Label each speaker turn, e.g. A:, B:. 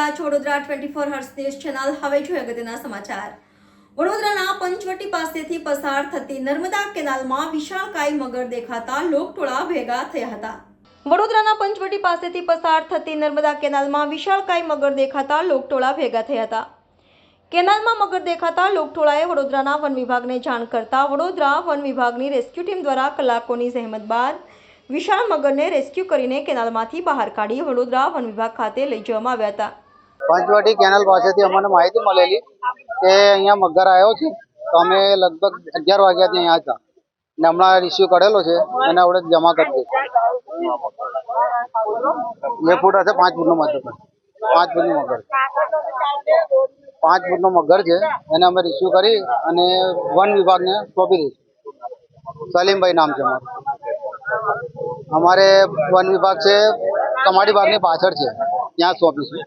A: રહ્યા છો Vadodara 24 hertz news channel. હવે જોઈએ અગત્યના સમાચાર। વડોદરાના પંચવટી પાસેથી પસાર થતી નર્મદા કેનાલમાં વિશાળકાય મગર દેખાતા લોકટોળા ભેગા થયા હતા। વડોદરાના પંચવટી પાસેથી પસાર થતી નર્મદા કેનાલમાં વિશાળકાય મગર દેખાતા લોકટોળા ભેગા થયા હતા। કેનાલમાં મગર દેખાતા લોકટોળાએ વડોદરાના વન વિભાગને જાણ કરતા વડોદરા વન વિભાગની રેસ્ક્યુ ટીમ દ્વારા કલાકોની જહેમત બાદ વિશાળ મગરને રેસ્ક્યુ કરીને કેનાલમાંથી બહાર કાઢી વડોદરા વન વિભાગ ખાતે લઈ જવામાં આવ્યા હતા।
B: પંચવટી કેનાલ પાસેથી અમને માહિતી મળેલી કે અહીંયા મગર આવ્યો છે, તો અમે લગભગ 11 વાગ્યાથી અહીંયા હતા ને હમણાં રિસીવ કરેલો છે એને આપણે જમા કરી દઈશું। 2 ફૂટ હશે, 5 ફૂટનો મગર, 5 ફૂટનો મગર, 5 ફૂટનો મગર છે, એને અમે રિસીવ કરી અને વન વિભાગને સોંપી દઈશું। સલીમભાઈ નામ છે અમારે વન વિભાગ છે કમાડી બાગની પાછળ છે, ત્યાં સોંપીશું।